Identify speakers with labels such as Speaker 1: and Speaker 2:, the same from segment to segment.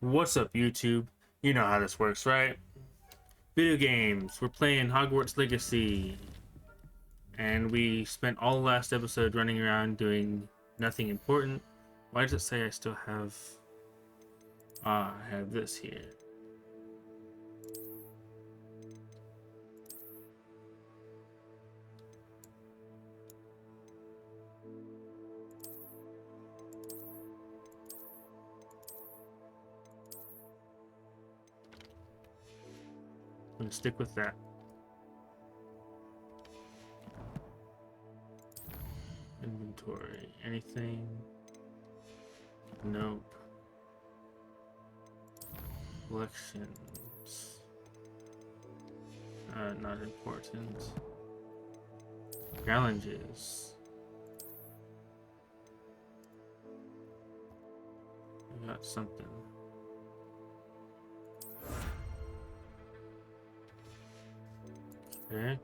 Speaker 1: What's up, YouTube? You know how this works, right? Video games. We're playing Hogwarts Legacy. And we spent all last episode running around doing nothing important. Why does it say I still have... I have this here. I'm gonna stick with that. Inventory. Anything? Nope. Collections. Not important. Challenges. I got something. Okay.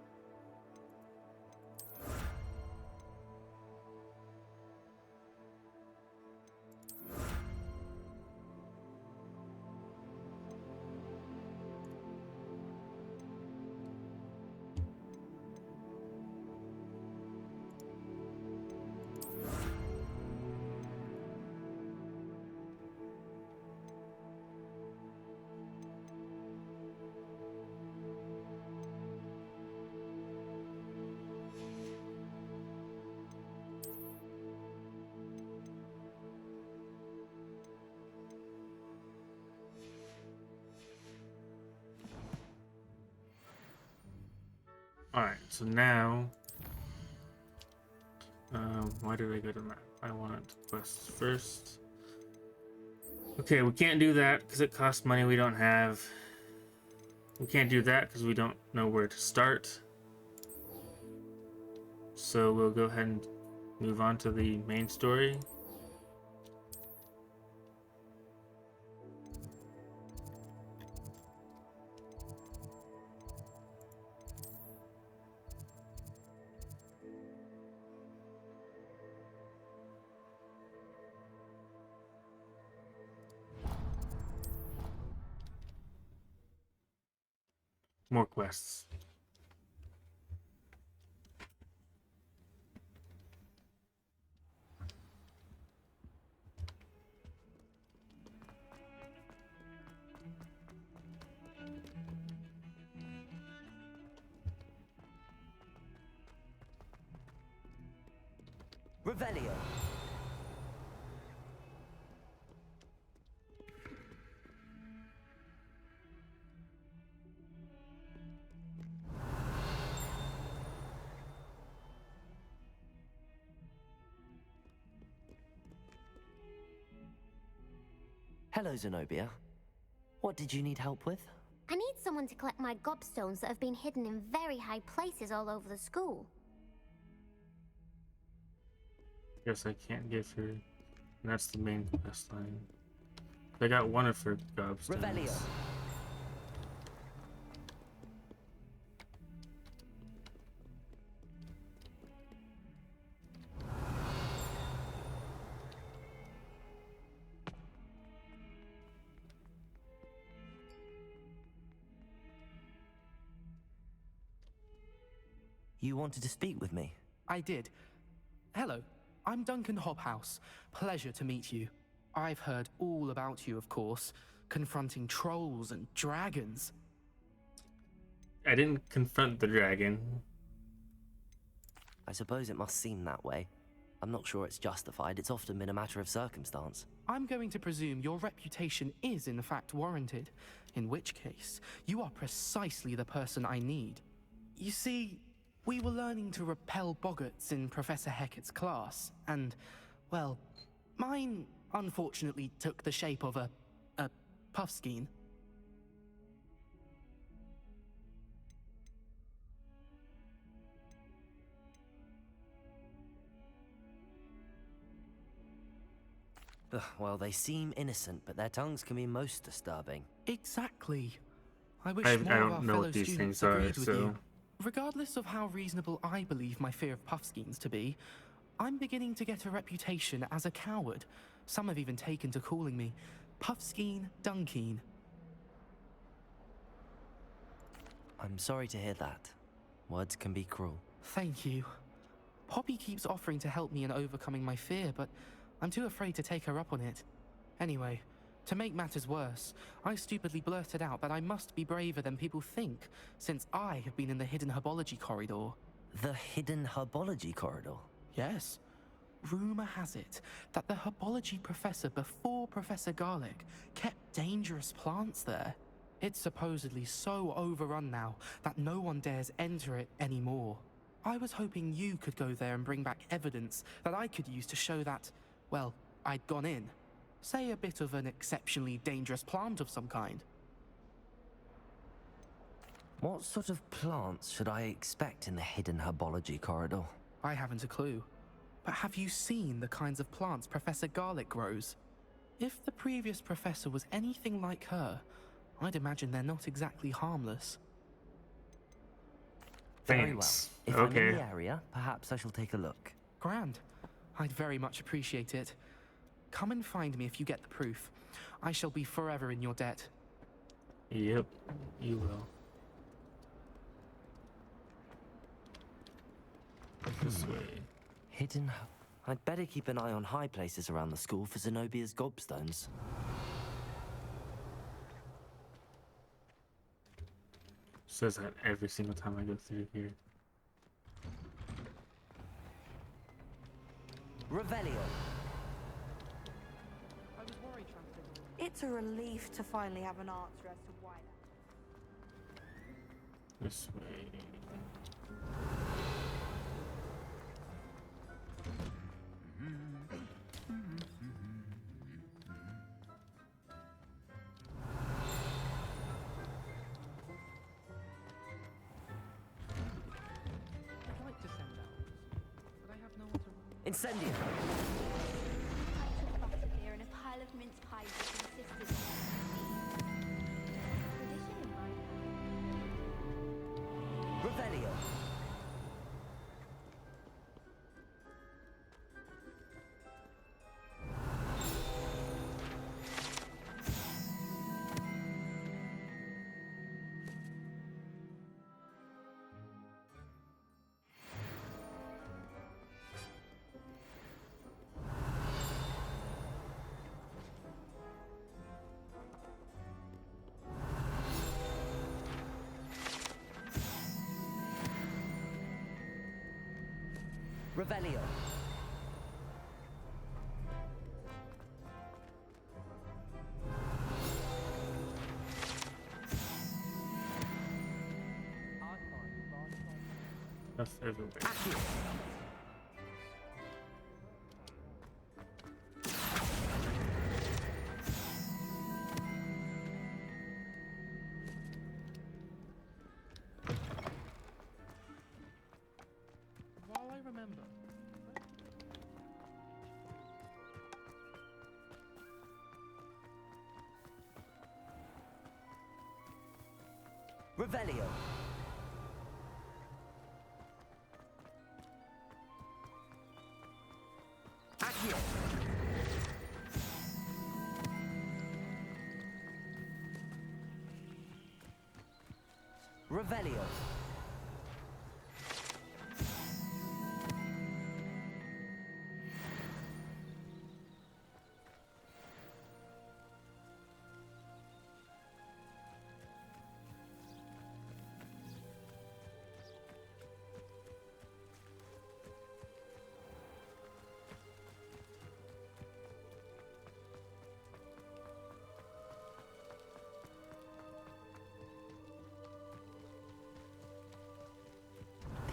Speaker 1: Alright, so now... why did I go to map? I want quests first. Okay, we can't do that because it costs money we don't have. We can't do that because we don't know where to start. So we'll go ahead and move on to the main story. More quests.
Speaker 2: Revelio. Hello, Zenobia. What did you need help with?
Speaker 3: I need someone to collect my gobstones that have been hidden in very high places all over the school.
Speaker 1: Guess I can't give her. And that's the main quest line. I got one of her gobstones.
Speaker 2: Revelio. You wanted to speak with me?
Speaker 4: I did. Hello, I'm Duncan Hobhouse. Pleasure to meet you. I've heard all about you, of course, confronting trolls and dragons.
Speaker 1: I didn't confront the dragon.
Speaker 2: I suppose it must seem that way. I'm not sure it's justified. It's often been a matter of circumstance.
Speaker 4: I'm going to presume your reputation is in fact warranted, in which case, you are precisely the person I need. You see, we were learning to repel boggarts in Professor Hecat's class, and, well, mine unfortunately took the shape of a puffskein.
Speaker 2: Well, they seem innocent, but their tongues can be most disturbing.
Speaker 4: Exactly. I wish
Speaker 1: I
Speaker 4: more of our
Speaker 1: don't know
Speaker 4: fellow
Speaker 1: what these
Speaker 4: students
Speaker 1: things are,
Speaker 4: agreed with
Speaker 1: so...
Speaker 4: you. Regardless of how reasonable I believe my fear of puffskeins to be, I'm beginning to get a reputation as a coward. Some have even taken to calling me Puffskein Dunkeen.
Speaker 2: I'm sorry to hear that. Words can be cruel.
Speaker 4: Thank you. Poppy keeps offering to help me in overcoming my fear, but I'm too afraid to take her up on it. Anyway, to make matters worse, I stupidly blurted out that I must be braver than people think, since I have been in the hidden herbology corridor.
Speaker 2: The hidden herbology corridor?
Speaker 4: Yes. Rumor has it that the herbology professor before Professor Garlic kept dangerous plants there. It's supposedly so overrun now that no one dares enter it anymore. I was hoping you could go there and bring back evidence that I could use to show that, well, I'd gone in. Say a bit of an exceptionally dangerous plant of some kind.
Speaker 2: What sort of plants should I expect in the hidden herbology corridor?
Speaker 4: I haven't a clue. But have you seen the kinds of plants Professor Garlic grows? If the previous professor was anything like her, I'd imagine they're not exactly harmless.
Speaker 2: Very well.
Speaker 1: Thanks.
Speaker 2: If I'm in
Speaker 1: Okay.
Speaker 2: the area, perhaps I shall take a look.
Speaker 4: Grand. I'd very much appreciate it. Come and find me if you get the proof. I shall be forever in your debt.
Speaker 1: Yep, you will. This way.
Speaker 2: Hidden... I'd better keep an eye on high places around the school for Zenobia's gobstones.
Speaker 1: Says that every single time I go through here.
Speaker 2: Revelio.
Speaker 5: It's a relief to finally have an answer as to why that.
Speaker 1: This way.
Speaker 4: I'd like to send out, but I have no one to...
Speaker 2: Incendio.
Speaker 3: I took butterbeer and a pile of mince pies with my sisters. Tradition in my
Speaker 2: Revelio. Revelio.
Speaker 1: That's everywhere.
Speaker 2: Accio.
Speaker 4: While I remember...
Speaker 2: Revelio. Accio. Revelio.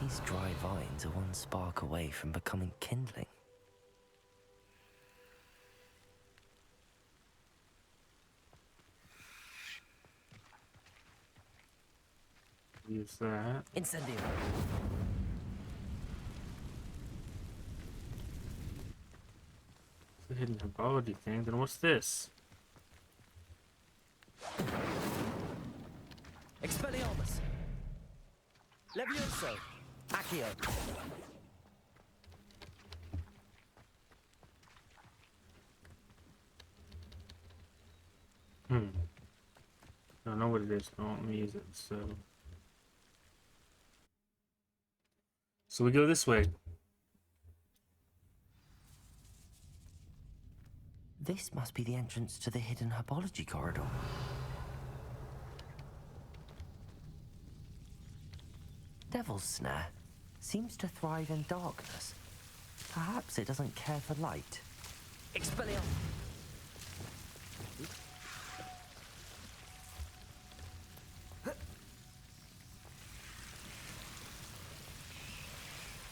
Speaker 2: These dry vines are one spark away from becoming kindling.
Speaker 1: Use that.
Speaker 2: Incendio.
Speaker 1: It's a hidden herbology thing. Then what's this?
Speaker 2: Expelliarmus. Levioso. Accio.
Speaker 1: I don't know what it is. I don't let me use it. So we go this way.
Speaker 2: This must be the entrance to the hidden herbology corridor. Devil's Snare seems to thrive in darkness. Perhaps it doesn't care for light. Expelliarmus!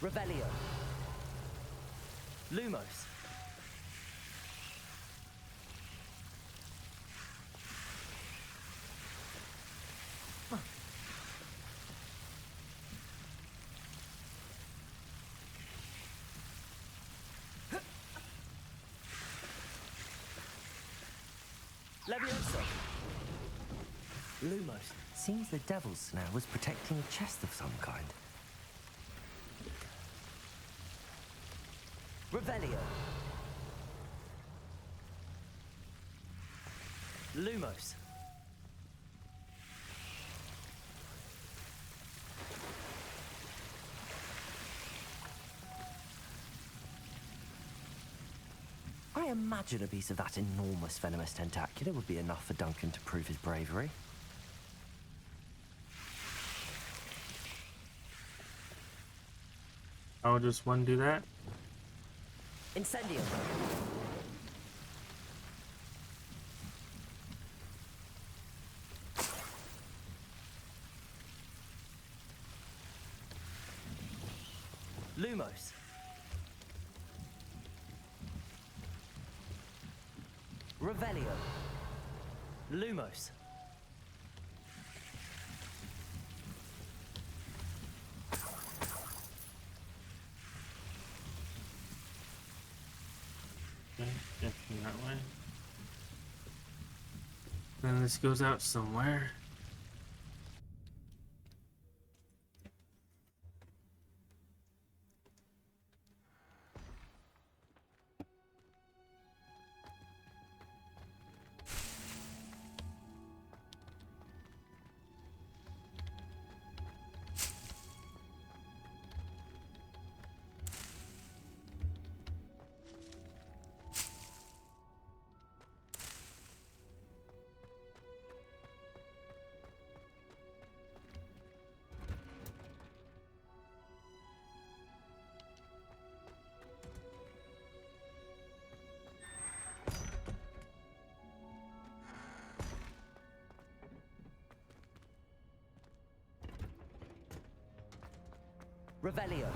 Speaker 2: Revelio. Lumos. Leviosa. Lumos. Seems the Devil's Snare was protecting a chest of some kind. Revelio. Lumos. I imagine a piece of that enormous venomous tentacular would be enough for Duncan to prove his bravery.
Speaker 1: I'll just one do that.
Speaker 2: Incendio. Lumos. Revelio. Lumos.
Speaker 1: Okay, definitely that way. Then this goes out somewhere.
Speaker 2: Revelio.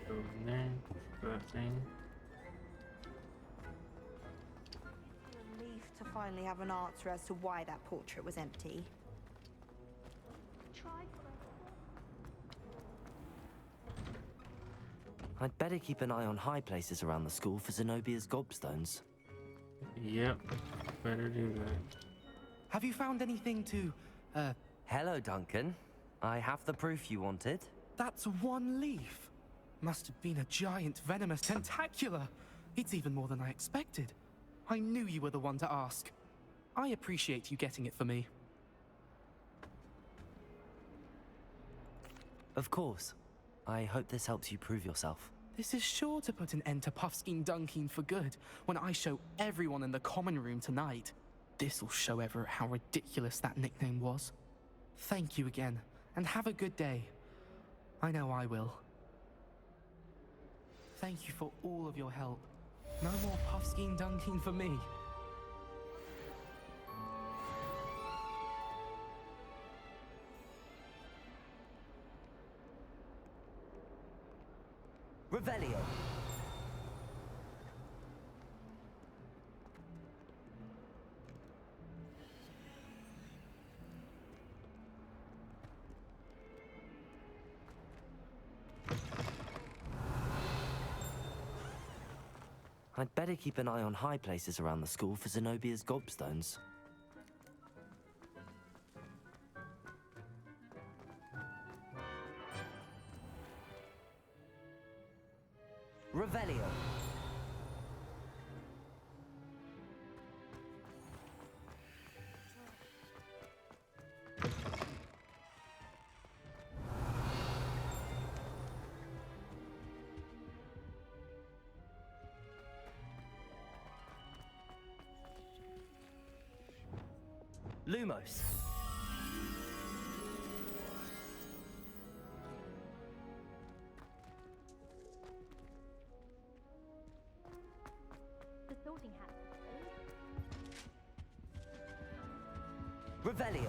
Speaker 1: Go in there. Go that thing.
Speaker 5: Relief to finally have an answer as to why that portrait was empty.
Speaker 2: I'd better keep an eye on high places around the school for Zenobia's gobstones.
Speaker 1: Yep. Better do that.
Speaker 4: Have you found anything to,
Speaker 2: Hello, Duncan. I have the proof you wanted.
Speaker 4: That's one leaf. Must have been a giant venomous tentacula. It's even more than I expected. I knew you were the one to ask. I appreciate you getting it for me.
Speaker 2: Of course. I hope this helps you prove yourself.
Speaker 4: This is sure to put an end to Puffskein Dunkin for good when I show everyone in the common room tonight. This'll show Everett how ridiculous that nickname was. Thank you again, and have a good day. I know I will. Thank you for all of your help. No more Puffskein Dunkin for me.
Speaker 2: Revelio. I'd better keep an eye on high places around the school for Zenobia's gobstones. Revelio. Lumos.
Speaker 3: The sorting hat.
Speaker 2: Revelio.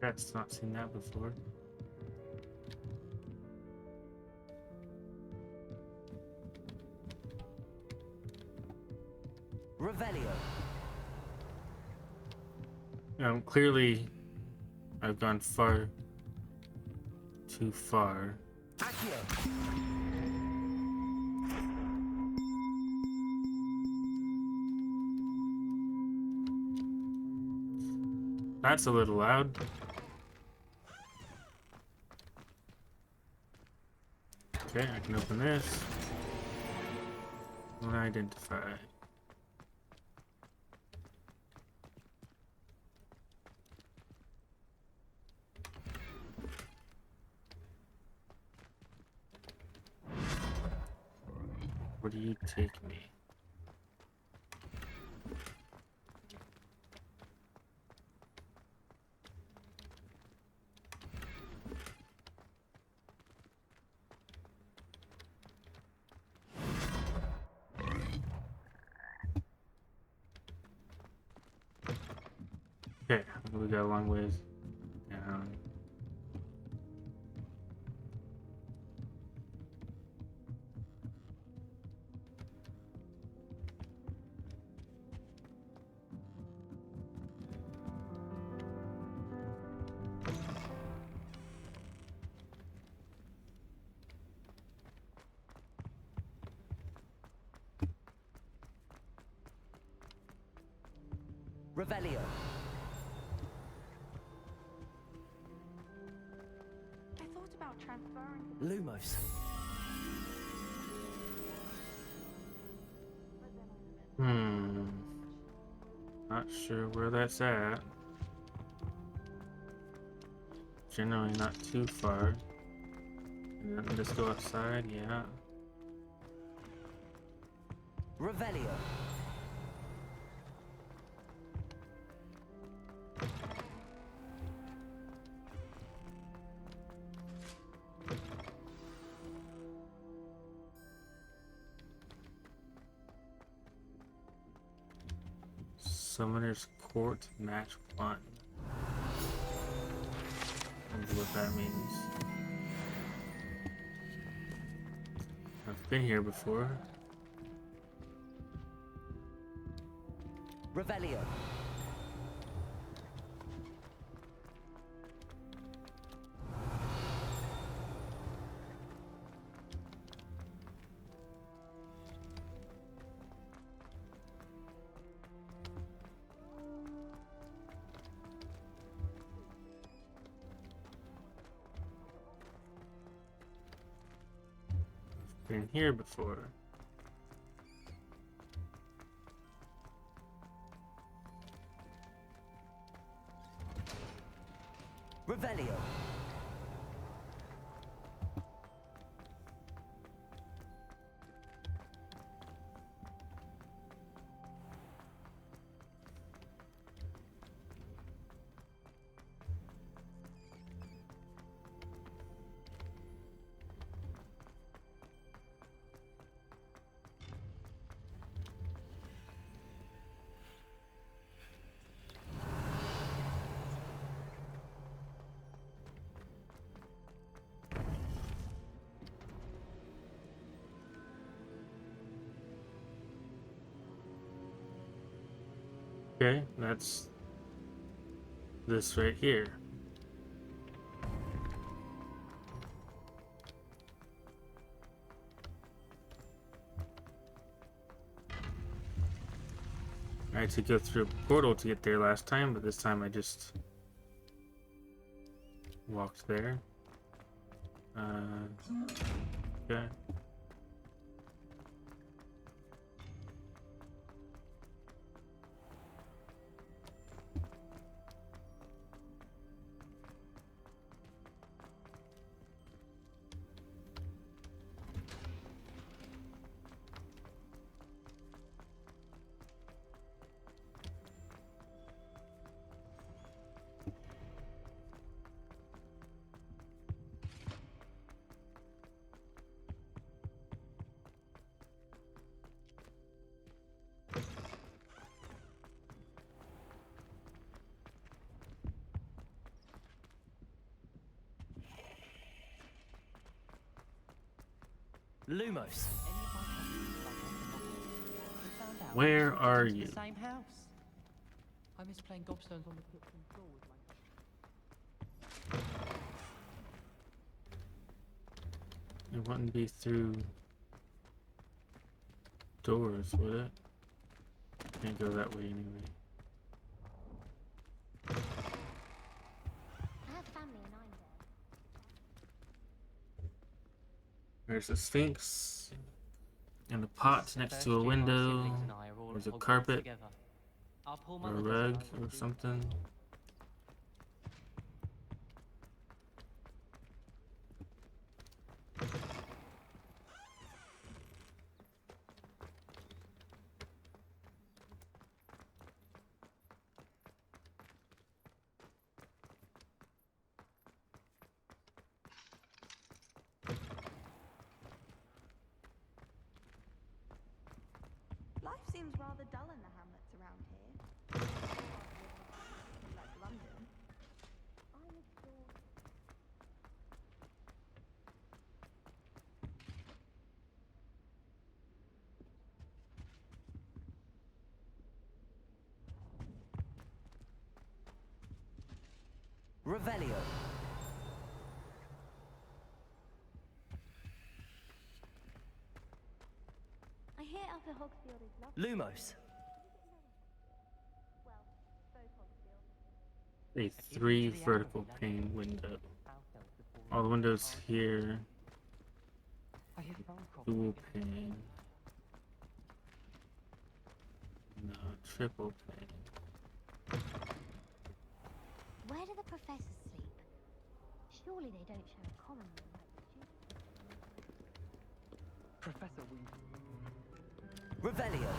Speaker 1: That's not seen that before.
Speaker 2: Revelio.
Speaker 1: Clearly, I've gone far too far.
Speaker 2: Accio.
Speaker 1: That's a little loud. Okay, I can open this. Unidentified. Where do you take me? Okay, we got a long ways down.
Speaker 2: Revelio.
Speaker 5: I thought about transferring.
Speaker 2: Lumos.
Speaker 1: Not sure where that's at. Generally not too far. And then just go outside, yeah.
Speaker 2: Revelio.
Speaker 1: Summoner's Court Match 1. I wonder what that means. I've been here before.
Speaker 2: Revelio.
Speaker 1: Been here before.
Speaker 2: Revelio.
Speaker 1: Okay, that's this right here. I had to go through a portal to get there last time, but this time I just walked there. Okay.
Speaker 2: Lumos.
Speaker 1: Where are you?
Speaker 2: The same house.
Speaker 6: I miss playing gobstones on the kitchen floor with my...
Speaker 1: It wouldn't be through doors, would it? Can't go that way anyway.
Speaker 3: I have family in Einberg.
Speaker 1: There's a sphinx and a pot next to a window. There's a carpet or a rug or something.
Speaker 5: Life seems rather dull in the hamlets around here. Like London. I was sure.
Speaker 2: Revelio.
Speaker 3: I hear Upper Hogsfield is lovely.
Speaker 2: Lumos.
Speaker 3: Well, both Hogsfield.
Speaker 1: A 3 vertical pane window. All the windows here. Dual pane. No, triple pane.
Speaker 3: Where do the professors sleep? Surely they don't share a common room like the students.
Speaker 6: Professor, we...
Speaker 2: Revelio.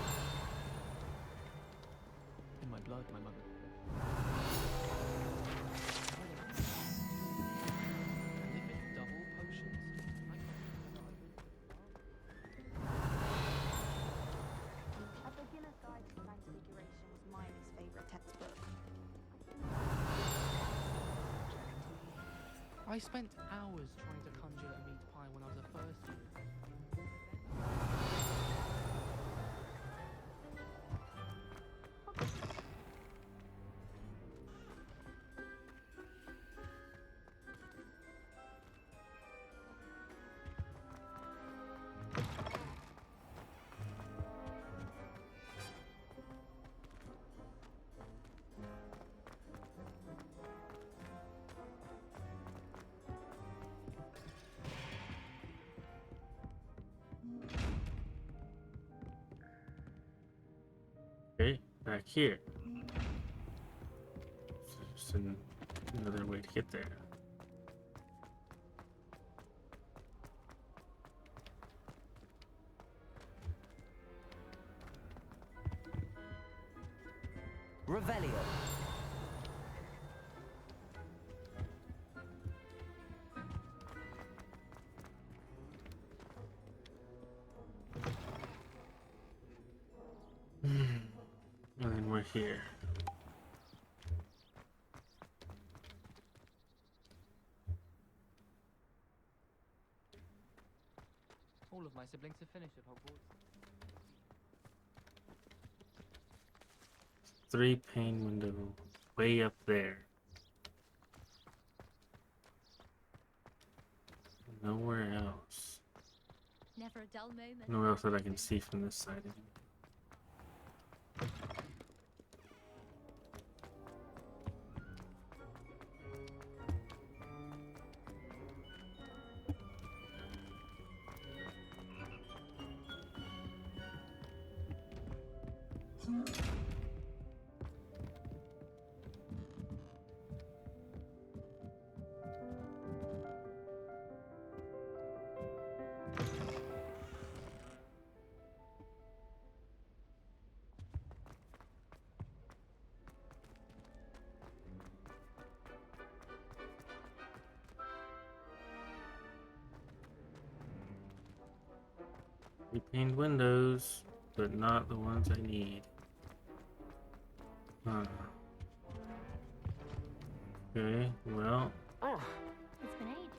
Speaker 6: In my blood, my mother. And if it's double potions,
Speaker 5: A Beginner's Guide to Transfiguration was Miley's favourite textbook.
Speaker 4: I spent hours trying to conjure a meat pie when I was a first year.
Speaker 1: Okay, back here. So just Another way to get there.
Speaker 2: Revelio.
Speaker 1: And then we're here.
Speaker 6: All of my siblings have finished at Hogwarts.
Speaker 1: 3-pane window way up there. Nowhere else.
Speaker 3: Never a dull moment.
Speaker 1: Nowhere else that I can see from this side. Three-paned windows, but not the ones I need. Huh. Okay, well,
Speaker 3: It's been ages.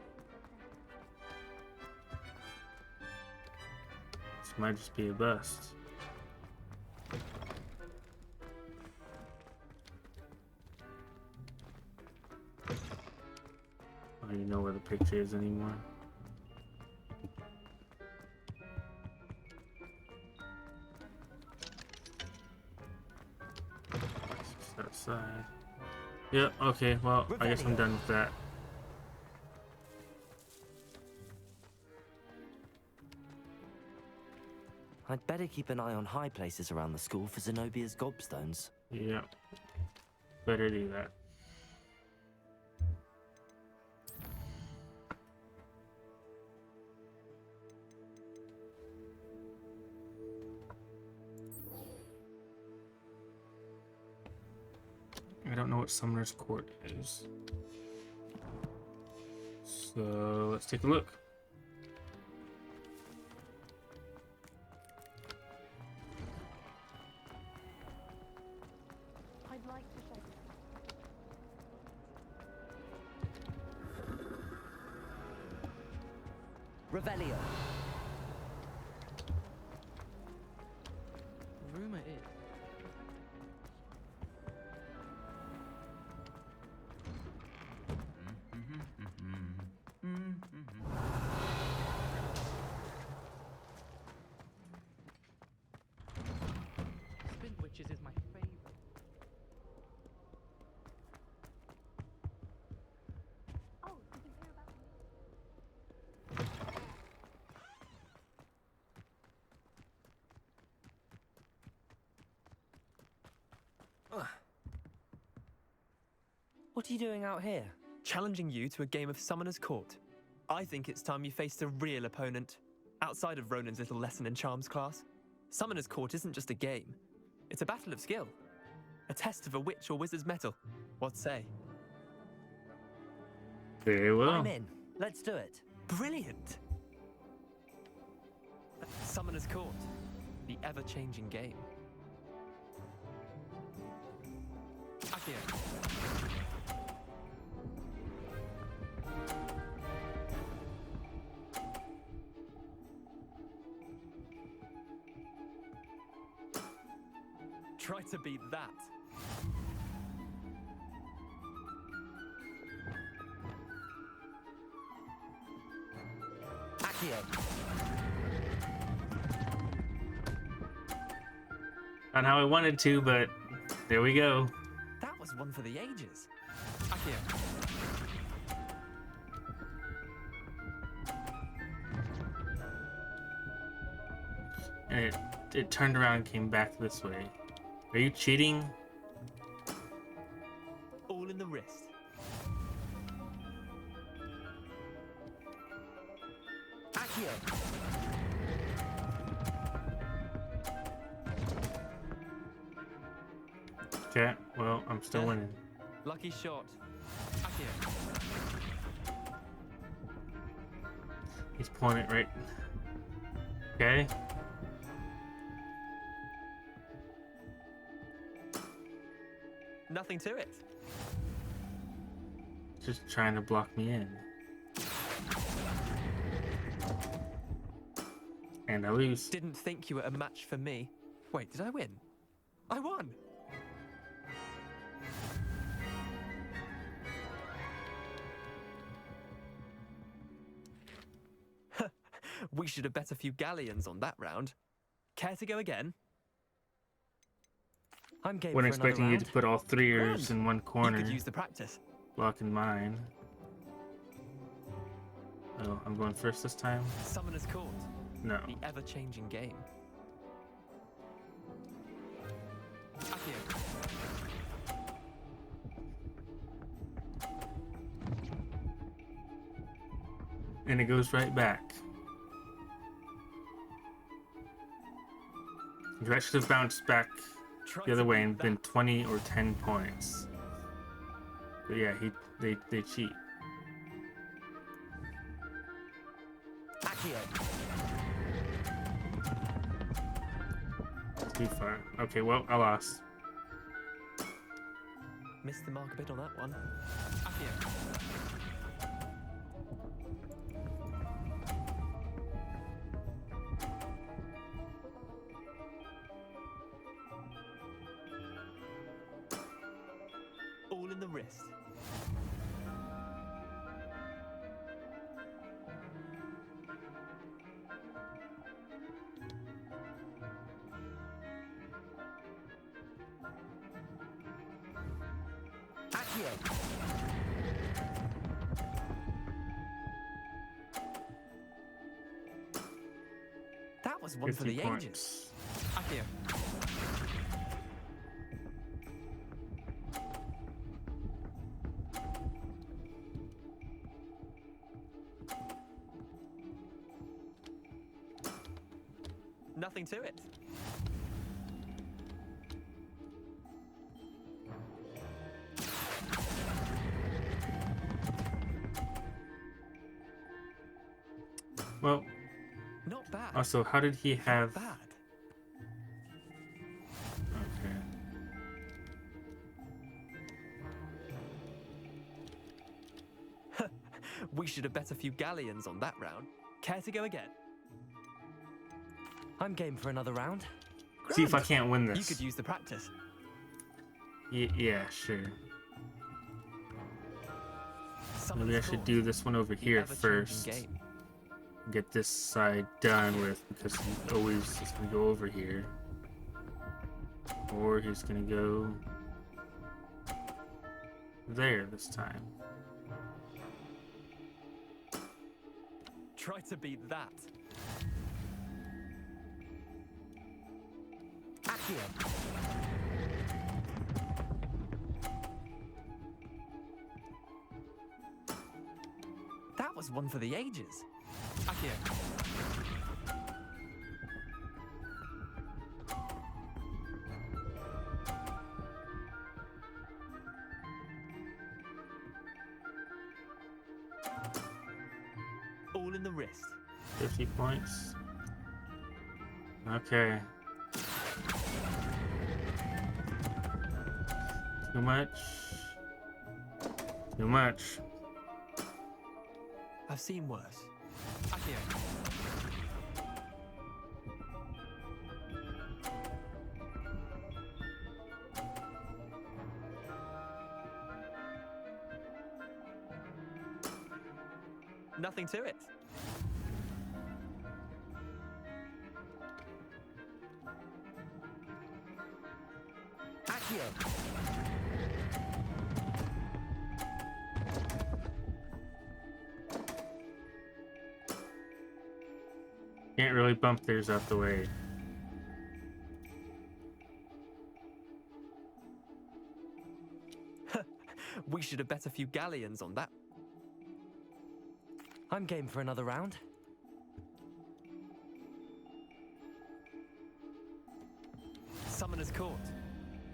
Speaker 1: this might just be a bust. I don't even know where the picture is anymore. It's just outside. Yep, okay, well, I guess I'm done with that.
Speaker 2: I'd better keep an eye on high places around the school for Zenobia's gobstones.
Speaker 1: Yep. Better do that. I don't know what Summoner's Court is. So let's take a look.
Speaker 5: I'd like to show you.
Speaker 2: Revelio.
Speaker 4: Rumor is. Spin Witches is my favorite.
Speaker 3: Oh, did you hear about
Speaker 2: What are you doing out here?
Speaker 7: Challenging you to a game of Summoner's Court. I think it's time you faced a real opponent, outside of Ronan's little lesson in charms class. Summoner's Court isn't just a game. It's a battle of skill. A test of a witch or wizard's mettle. What say?
Speaker 1: Very well.
Speaker 2: I'm in. Let's do it.
Speaker 7: Brilliant! Summoner's Court. The ever-changing game. Accio. Try to beat that.
Speaker 2: Accio.
Speaker 1: Not how I wanted to, but there we go.
Speaker 7: That was one for the ages. Accio.
Speaker 1: And it turned around and came back this way. Are you cheating?
Speaker 7: All in the wrist.
Speaker 1: Okay, well, I'm still
Speaker 7: Yeah.
Speaker 1: winning.
Speaker 7: Lucky shot. Accio.
Speaker 1: He's pulling it right. Okay.
Speaker 7: Nothing to it.
Speaker 1: Just trying to block me in. And I lose.
Speaker 7: Didn't think you were a match for me. Wait, did I win? I won! We should have bet a few galleons on that round. Care to go again?
Speaker 2: I'm game
Speaker 1: Wasn't
Speaker 2: for another
Speaker 1: expecting you
Speaker 2: round.
Speaker 1: to put all threeers
Speaker 7: Grand.
Speaker 1: in one
Speaker 7: You
Speaker 1: corner,
Speaker 7: could use the practice.
Speaker 1: blocking mine. Oh, I'm going first this time?
Speaker 7: Summoner's Court.
Speaker 1: No.
Speaker 7: The ever-changing game. Accio.
Speaker 1: And it goes right back. That should have bounced back
Speaker 7: Try
Speaker 1: the other
Speaker 7: to
Speaker 1: way
Speaker 7: beat
Speaker 1: and
Speaker 7: that.
Speaker 1: been 20 or 10 points. But yeah, they cheat.
Speaker 2: Accio.
Speaker 1: Too far. Okay, well, I lost.
Speaker 7: Missed the mark a bit on that one. Accio. All in the wrist.
Speaker 2: Accio.
Speaker 7: That was one for
Speaker 1: 50
Speaker 7: the
Speaker 1: points.
Speaker 7: ages. Accio. Nothing to it.
Speaker 1: Well,
Speaker 7: Not bad.
Speaker 1: also, how did he have...
Speaker 7: Bad.
Speaker 1: Okay.
Speaker 7: We should have bet a few galleons on that round. Care to go again?
Speaker 2: I'm game for another round.
Speaker 1: See if I
Speaker 7: Grand.
Speaker 1: can't win
Speaker 7: You
Speaker 1: this.
Speaker 7: could use the practice.
Speaker 1: Yeah, sure.
Speaker 7: Summoner's
Speaker 1: Maybe I should
Speaker 7: Court.
Speaker 1: do this one over
Speaker 7: The
Speaker 1: here
Speaker 7: ever-changing
Speaker 1: first.
Speaker 7: game.
Speaker 1: Get this side done with, because he always is going to go over here. Or he's going to go there this time.
Speaker 7: Try to beat that.
Speaker 2: Accio.
Speaker 7: That was one for the ages. Accio. All in the wrist.
Speaker 1: 50 points. Okay. Too much. Too much.
Speaker 7: I've seen worse. Accio. Nothing to it.
Speaker 2: Accio.
Speaker 1: Can't really bump theirs out the way.
Speaker 7: We should have bet a few galleons on that.
Speaker 2: I'm game for another round.
Speaker 7: Summoner's Court.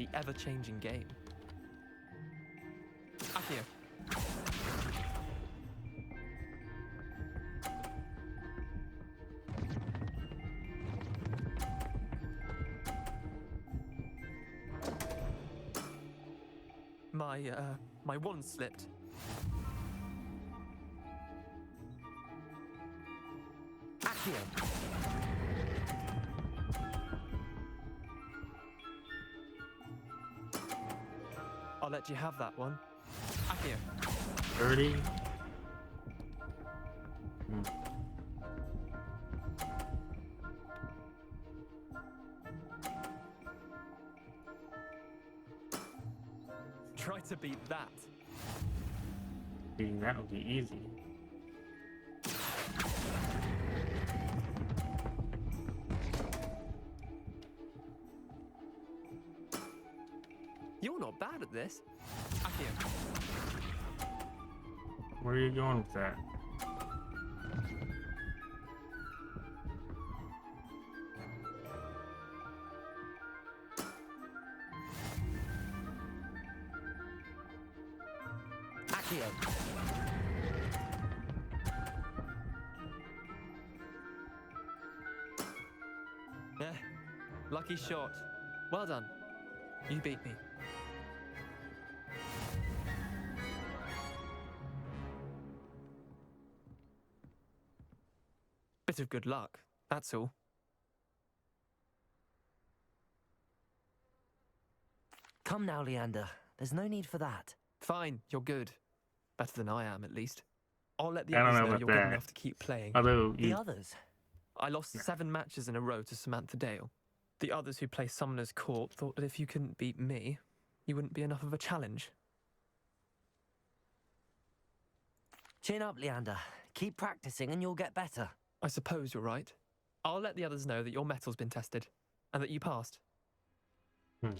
Speaker 7: the ever-changing game. Akio. My wand slipped.
Speaker 2: Accio.
Speaker 7: I'll let you have that one. Akio.
Speaker 1: 30.
Speaker 7: Try to beat that.
Speaker 1: Beating that would be easy.
Speaker 7: You're not bad at this. Akio.
Speaker 1: Where are you going with that?
Speaker 2: Accio.
Speaker 7: Lucky shot. Well done. You beat me. Bit of good luck, that's all.
Speaker 2: Come now, Leander. There's no need for that.
Speaker 7: Fine, you're good. Better than I am, at least. I'll let the
Speaker 1: I don't
Speaker 7: others
Speaker 1: know
Speaker 7: know
Speaker 1: about
Speaker 7: you're good
Speaker 1: that.
Speaker 7: enough to keep playing.
Speaker 1: Although
Speaker 2: The
Speaker 1: you,
Speaker 2: others?
Speaker 7: I lost 7 matches in a row to Samantha Dale. The others who play Summoner's Court thought that if you couldn't beat me, you wouldn't be enough of a challenge.
Speaker 2: Chin up, Leander. Keep practicing and you'll get better.
Speaker 7: I suppose you're right. I'll let the others know that your metal's been tested, and that you passed.
Speaker 1: okay.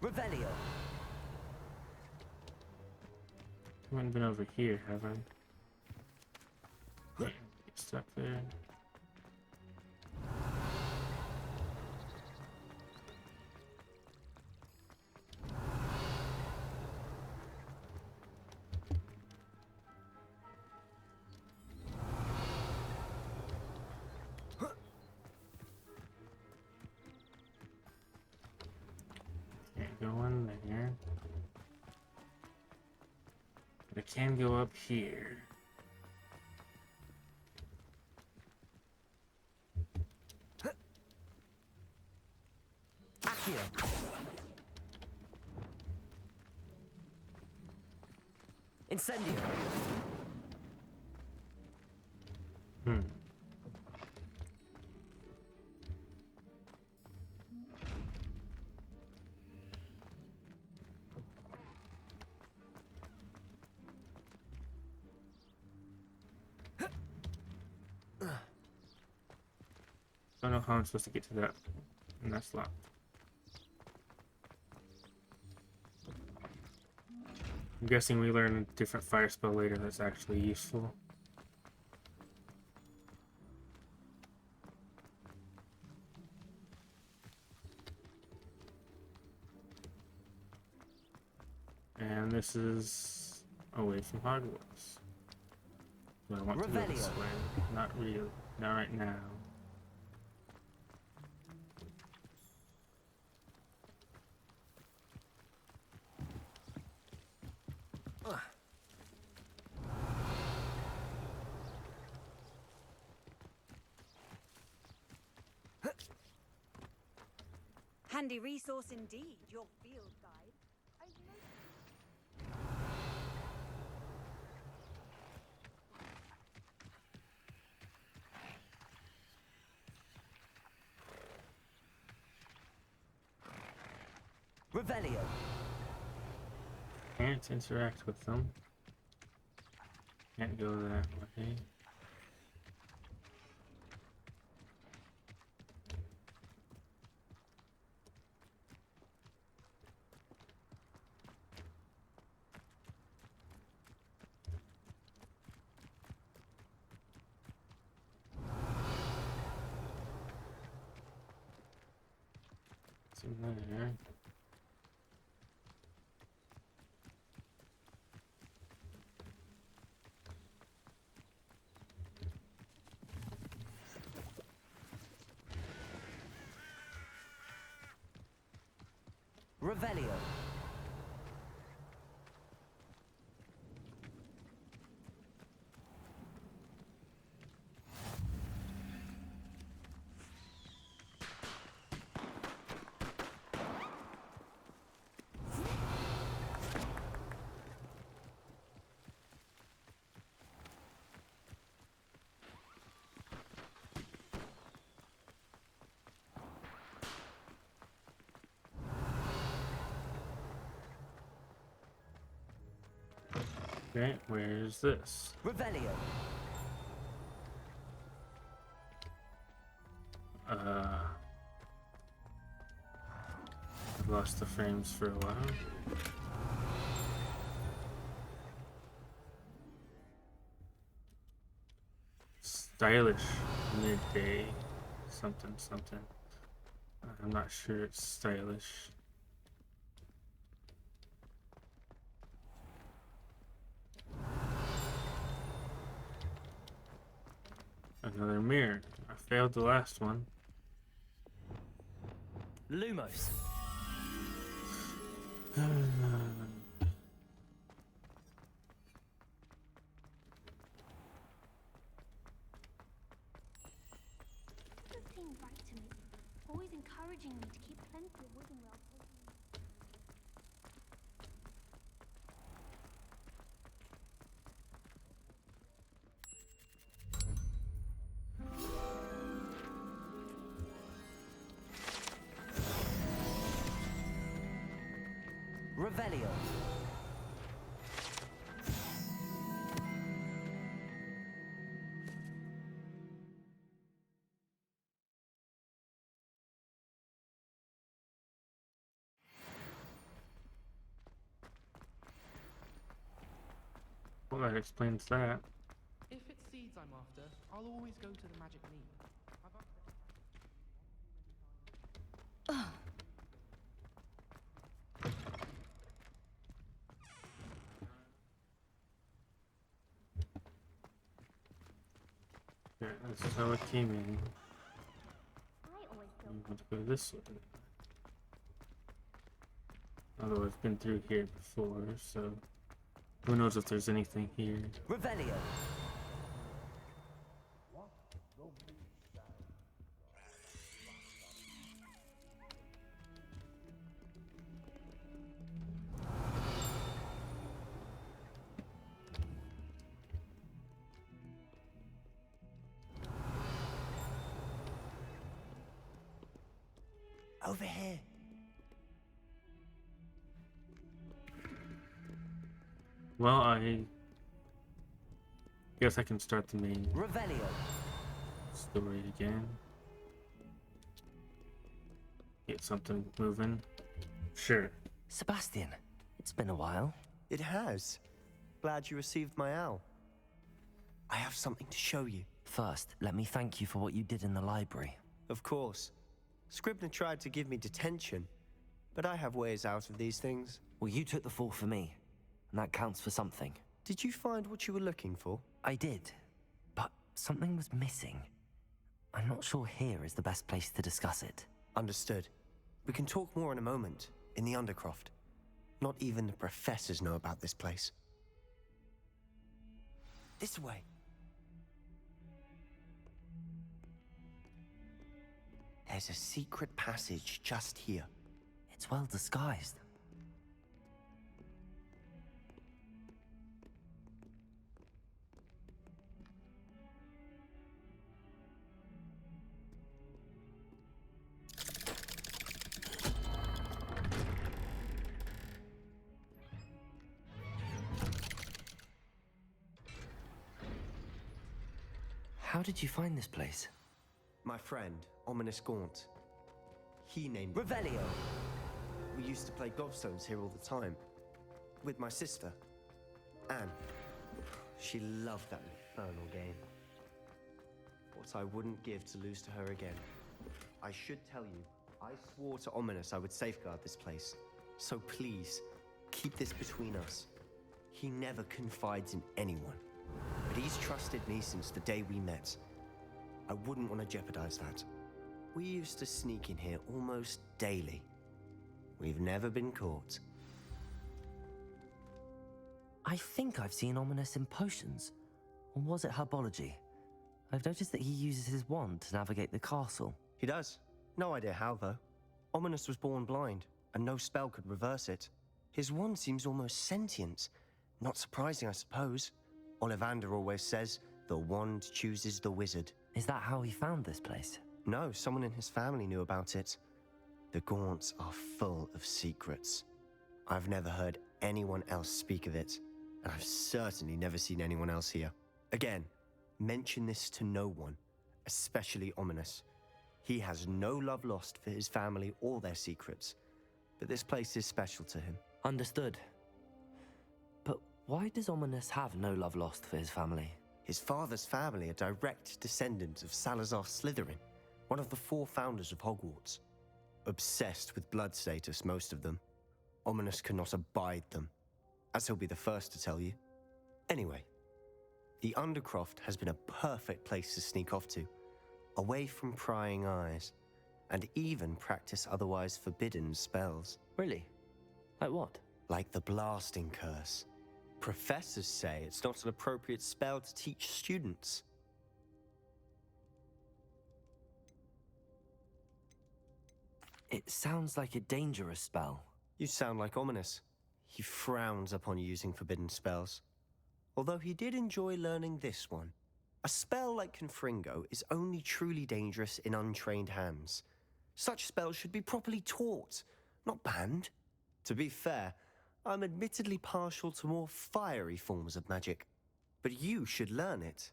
Speaker 2: Revelio.
Speaker 1: I haven't been over here, have I? Yeah, get stuck there. Can't go in there. But I can go up here.
Speaker 2: Accio. Incendio.
Speaker 1: Don't know how I'm supposed to get to that. And that's locked. I'm guessing we learn a different fire spell later that's actually useful. And this is away from Hogwarts. Do I want to go this
Speaker 2: Revelio.
Speaker 1: way? Not really. Not right now.
Speaker 5: Handy resource indeed, your field guide.
Speaker 2: Revelio.
Speaker 1: Can't interact with them. Can't go that way. Nothing there.
Speaker 2: Revelio.
Speaker 1: Okay, where's this?
Speaker 2: Revelio.
Speaker 1: I've lost the frames for a while. Stylish midday something something. I'm not sure it's stylish. Another mirror. I failed the last one.
Speaker 2: Lumos.
Speaker 3: Doesn't seem right to me. Always encouraging me to keep plenty of wood and rails.
Speaker 2: Revelio.
Speaker 1: Well, that explains that.
Speaker 4: If it's seeds I'm after, I'll always go to the magic leap. I've upgraded.
Speaker 1: Yeah, that's how it came in.
Speaker 3: I always feel
Speaker 1: I'm going to go this way. Although I've been through here before, so who knows if there's anything here.
Speaker 2: Revelio. Over here.
Speaker 1: Well, I guess I can start the main
Speaker 2: Revelio.
Speaker 1: story again. Get something moving. Sure.
Speaker 2: Sebastian, it's been a while.
Speaker 8: It has. Glad you received my owl. I have something to show you.
Speaker 2: First, let me thank you for what you did in the library.
Speaker 8: Of course. Scribner tried to give me detention, but I have ways out of these things.
Speaker 2: Well, you took the fall for me, and that counts for something.
Speaker 8: Did you find what you were looking for?
Speaker 2: I did, but something was missing. I'm not sure here is the best place to discuss it.
Speaker 8: Understood. We can talk more in a moment, in the Undercroft. Not even the professors know about this place. This way. There's a secret passage just here.
Speaker 2: It's well disguised. How did you find this place?
Speaker 8: My friend, Ominous Gaunt. He named it.
Speaker 2: Revelio.
Speaker 8: We used to play gobstones here all the time. With my sister, Anne. She loved that infernal game. What I wouldn't give to lose to her again. I should tell you, I swore to Ominous I would safeguard this place. So please, keep this between us. He never confides in anyone. But he's trusted me since the day we met. I wouldn't want to jeopardize that. We used to sneak in here almost daily. We've never been caught.
Speaker 2: I think I've seen Ominous in potions. Or was it herbology? I've noticed that he uses his wand to navigate the castle.
Speaker 8: He does. No idea how, though. Ominous was born blind, and no spell could reverse it. His wand seems almost sentient. Not surprising, I suppose. Ollivander always says, the wand chooses the wizard.
Speaker 2: Is that how he found this place?
Speaker 8: No, someone in his family knew about it. The Gaunts are full of secrets. I've never heard anyone else speak of it, and I've certainly never seen anyone else here. Again, mention this to no one, especially Ominous. He has no love lost for his family or their secrets, but this place is special to him.
Speaker 2: Understood. But why does Ominous have no love lost for his family?
Speaker 8: His father's family are direct descendants of Salazar Slytherin, one of the 4 founders of Hogwarts. Obsessed with blood status, most of them. Ominous cannot abide them, as he'll be the first to tell you. Anyway, the Undercroft has been a perfect place to sneak off to, away from prying eyes, and even practice otherwise forbidden spells.
Speaker 2: Really? Like what?
Speaker 8: Like the blasting curse. Professors say it's not an appropriate spell to teach students.
Speaker 2: It sounds like a dangerous spell.
Speaker 8: You sound like Ominous. He frowns upon using forbidden spells. Although he did enjoy learning this one. A spell like Confringo is only truly dangerous in untrained hands. Such spells should be properly taught, not banned. To be fair, I'm admittedly partial to more fiery forms of magic. But you should learn it.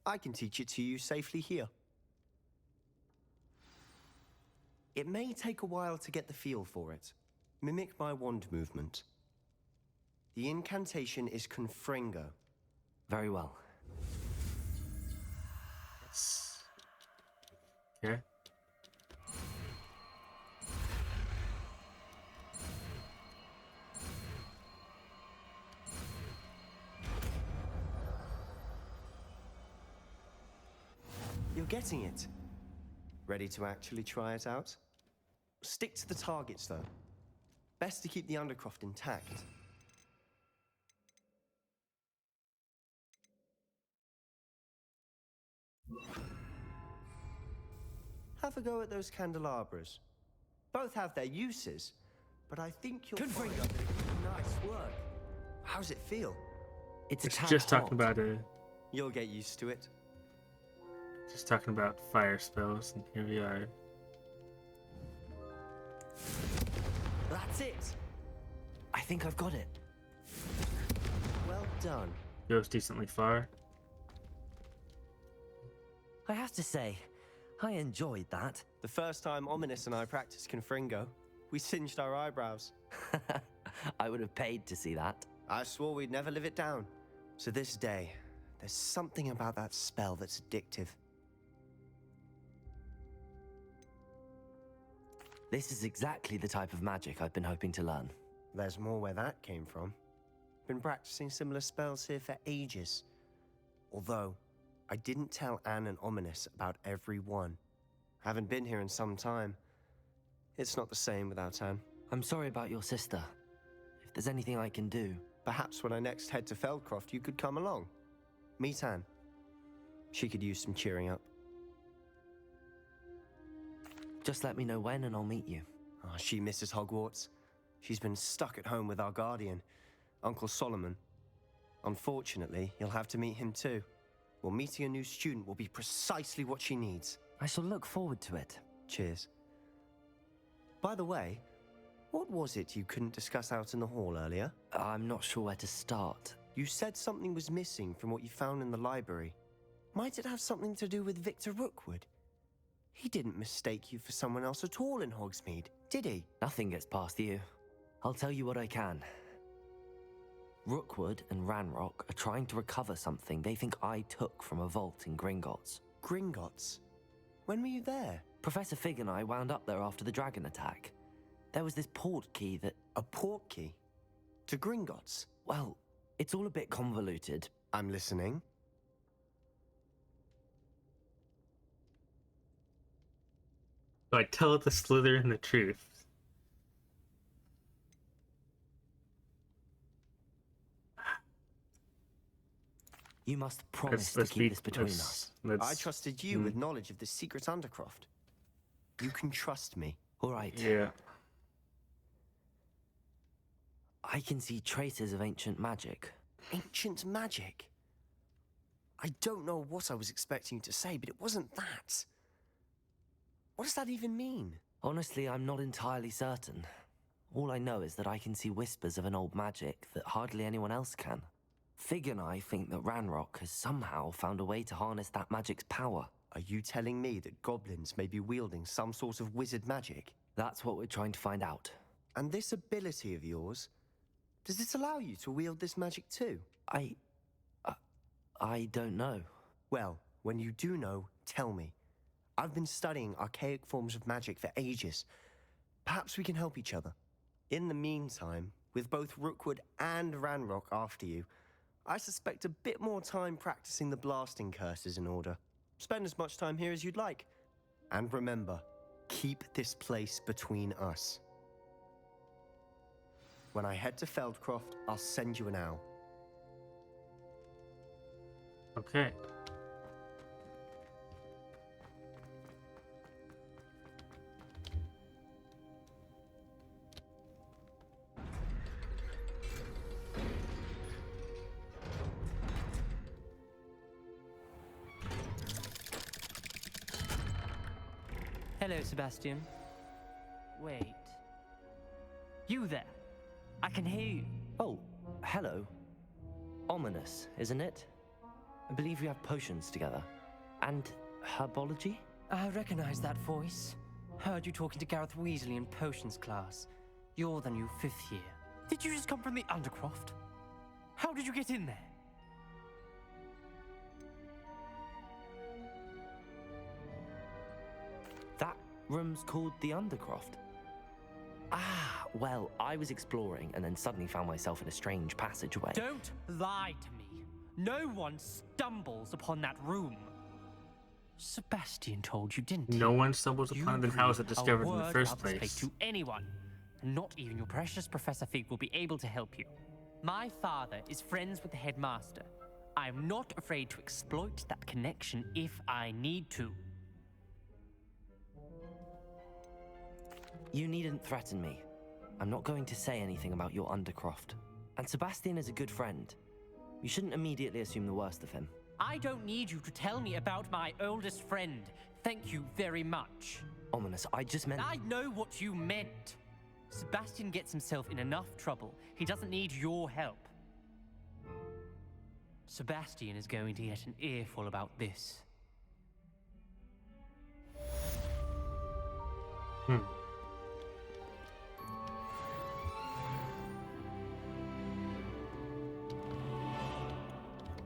Speaker 8: I can teach it to you safely here. It may take a while to get the feel for it. Mimic my wand movement. The incantation is Confringo.
Speaker 2: Very well.
Speaker 1: Okay.
Speaker 8: You're getting it. Ready to actually try it out? Stick to the targets, though. Best to keep the Undercroft intact. Have a go at those candelabras. Both have their uses, but I think you'll find that they do nice work. How's it feel?
Speaker 2: It's
Speaker 1: It's just talking about
Speaker 8: You'll get used to it.
Speaker 1: just talking about fire spells, and here we are.
Speaker 2: That's it! I think I've got it.
Speaker 8: Well done.
Speaker 1: Goes decently far.
Speaker 2: I have to say, I enjoyed that.
Speaker 8: The first time Ominous and I practiced Confringo, we singed our eyebrows.
Speaker 2: I would have paid to see that.
Speaker 8: I swore we'd never live it down. To this day, there's something about that spell that's addictive.
Speaker 2: This is exactly the type of magic I've been hoping to learn.
Speaker 8: There's more where that came from. Been practicing similar spells here for ages. Although, I didn't tell Anne and Ominous about every one. Haven't been here in some time. It's not the same without Anne.
Speaker 2: I'm sorry about your sister. If there's anything I can do...
Speaker 8: Perhaps when I next head to Feldcroft, you could come along. Meet Anne. She could use some cheering up.
Speaker 2: Just let me know when and I'll meet you.
Speaker 8: Oh, she misses Hogwarts. She's been stuck at home with our guardian, Uncle Solomon. Unfortunately, you'll have to meet him too. Well, meeting a new student will be precisely what she needs.
Speaker 2: I shall look forward to it.
Speaker 8: Cheers. By the way, what was it you couldn't discuss out in the hall earlier?
Speaker 2: I'm not sure where to start.
Speaker 8: You said something was missing from what you found in the library. Might it have something to do with Victor Rookwood? He didn't mistake you for someone else at all in Hogsmeade, did he?
Speaker 2: Nothing gets past you. I'll tell you what I can. Rookwood and Ranrock are trying to recover something they think I took from a vault in Gringotts.
Speaker 8: Gringotts? When were you there?
Speaker 2: Professor Fig and I wound up there after the dragon attack. There was this port key that...
Speaker 8: A port key? To Gringotts?
Speaker 2: Well, it's all a bit convoluted.
Speaker 8: I'm listening.
Speaker 1: So I tell the Slytherin the truth.
Speaker 2: You must promise to keep this between us.
Speaker 8: I trusted you with knowledge of the secret Undercroft. You can trust me.
Speaker 2: All right.
Speaker 1: Yeah.
Speaker 2: I can see traces of ancient magic.
Speaker 8: Ancient magic? I don't know what I was expecting you to say, but it wasn't that. What does that even mean?
Speaker 2: Honestly, I'm not entirely certain. All I know is that I can see whispers of an old magic that hardly anyone else can. Fig and I think that Ranrock has somehow found a way to harness that magic's power.
Speaker 8: Are you telling me that goblins may be wielding some sort of wizard magic?
Speaker 2: That's what we're trying to find out.
Speaker 8: And this ability of yours, does it allow you to wield this magic too?
Speaker 2: I don't know.
Speaker 8: Well, when you do know, tell me. I've been studying archaic forms of magic for ages. Perhaps we can help each other. In the meantime, with both Rookwood and Ranrock after you, I suspect a bit more time practicing the blasting curse is in order. Spend as much time here as you'd like. And remember, keep this place between us. When I head to Feldcroft, I'll send you an owl.
Speaker 1: Okay.
Speaker 9: Hello, Sebastian. Wait. You there? I can hear you.
Speaker 2: Oh, hello. Ominous, isn't it? I believe we have potions together. And herbology?
Speaker 9: I recognize that voice. Heard you talking to Gareth Weasley in potions class. You're the new 5th year. Did you just come from the Undercroft? How did you get in there?
Speaker 2: That room's called the Undercroft. Ah, well, I was exploring and then suddenly found myself in a strange passageway.
Speaker 9: Don't lie to me. No one stumbles upon that room. Sebastian told you, didn't he?
Speaker 1: No one stumbles upon it. How was it discovered in the first place?
Speaker 9: To anyone. Not even your precious Professor Fig will be able to help you. My father is friends with the headmaster. I'm not afraid to exploit that connection if I need to.
Speaker 2: You needn't threaten me. I'm not going to say anything about your Undercroft. And Sebastian is a good friend. You shouldn't immediately assume the worst of him.
Speaker 9: I don't need you to tell me about my oldest friend. Thank you very much.
Speaker 2: Ominous, I just meant...
Speaker 9: I know what you meant. Sebastian gets himself in enough trouble. He doesn't need your help. Sebastian is going to get an earful about this.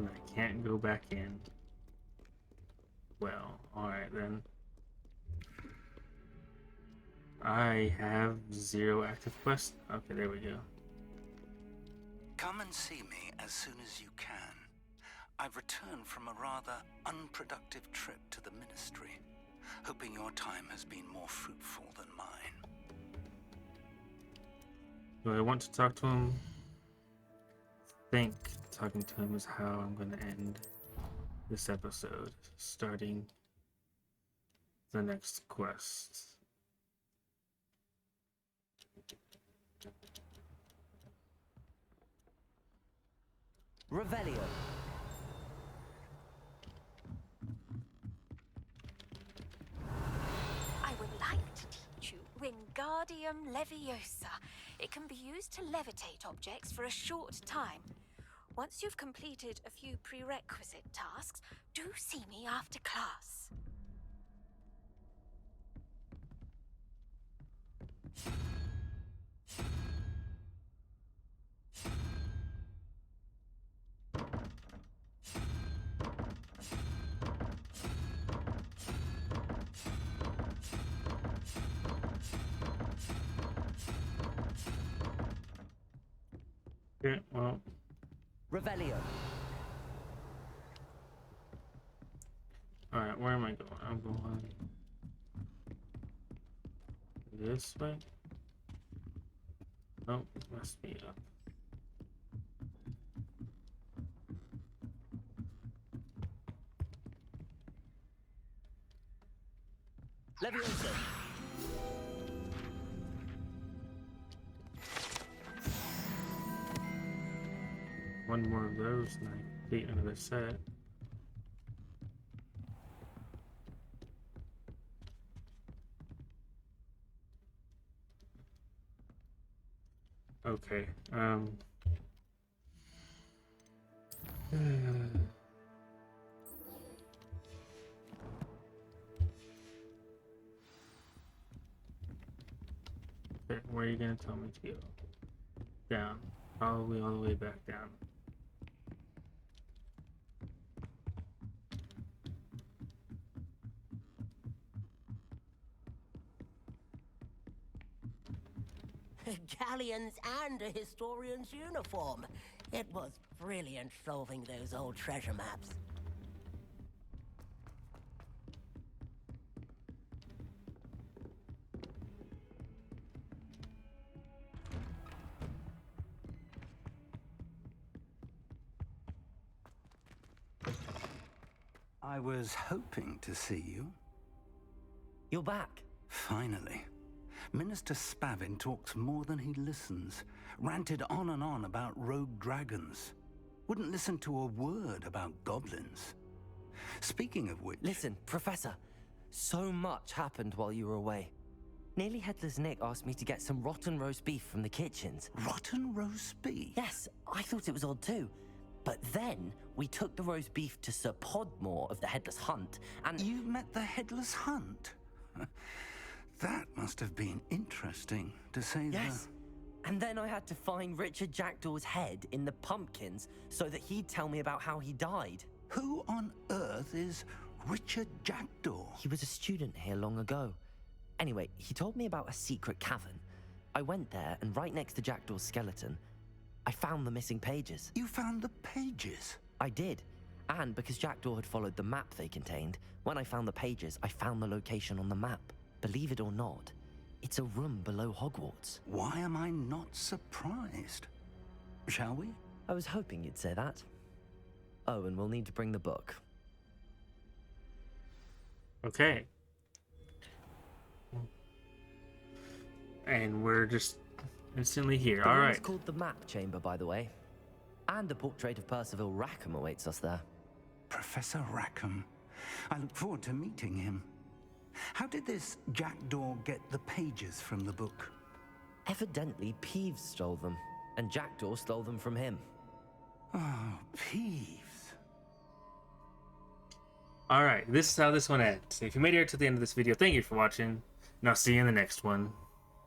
Speaker 1: I can't go back in. Well, alright then. I have 0 active quests. Okay, there we go.
Speaker 10: Come and see me as soon as you can. I've returned from a rather unproductive trip to the Ministry, hoping your time has been more fruitful than mine.
Speaker 1: Do I want to talk to him? I think talking to him is how I'm going to end this episode, starting the next quest.
Speaker 2: Revelio.
Speaker 3: I would like to teach you Wingardium Leviosa. It can be used to levitate objects for a short time. Once you've completed a few prerequisite tasks, do see me after class.
Speaker 1: Okay, well.
Speaker 2: Revelio.
Speaker 1: Alright, where am I going? I'm going this way. Nope, must be up.
Speaker 2: Leviosa.
Speaker 1: One more of those and I complete another set. Okay, okay, where are you gonna tell me to go? Down. Probably all the way back down.
Speaker 11: Galleons and a historian's uniform. It was brilliant solving those old treasure maps.
Speaker 10: I was hoping to see you.
Speaker 2: You're back.
Speaker 10: Finally. Minister Spavin talks more than he listens. Ranted on and on about rogue dragons. Wouldn't listen to a word about goblins. Speaking of which...
Speaker 2: Listen, Professor. So much happened while you were away. Nearly Headless Nick asked me to get some rotten roast beef from the kitchens.
Speaker 10: Rotten roast beef?
Speaker 2: Yes, I thought it was odd too. But then we took the roast beef to Sir Podmore of the Headless Hunt, and...
Speaker 10: You met the Headless Hunt? That must have been interesting, to say the...
Speaker 2: Yes. And then I had to find Richard Jackdaw's head in the pumpkins so that he'd tell me about how he died.
Speaker 10: Who on earth is Richard Jackdaw?
Speaker 2: He was a student here long ago. Anyway, he told me about a secret cavern. I went there, and right next to Jackdaw's skeleton, I found the missing pages.
Speaker 10: You found the pages?
Speaker 2: I did. And because Jackdaw had followed the map they contained, when I found the pages, I found the location on the map. Believe it or not, it's a room below Hogwarts.
Speaker 10: Why am I not surprised? Shall we?
Speaker 2: I was hoping you'd say that. Oh, and we'll need to bring the book.
Speaker 1: Okay. And we're just instantly here.
Speaker 2: The
Speaker 1: All
Speaker 2: room's
Speaker 1: right.
Speaker 2: called the Map Chamber, by the way. And a portrait of Percival Rackham awaits us there.
Speaker 10: Professor Rackham. I look forward to meeting him. How did this Jackdaw get the pages from the book?
Speaker 2: Evidently, Peeves stole them, and Jackdaw stole them from him.
Speaker 10: Oh, Peeves.
Speaker 1: All right. This is how this one ends. If you made it to the end of this video, thank you for watching, and I'll see you in the next one.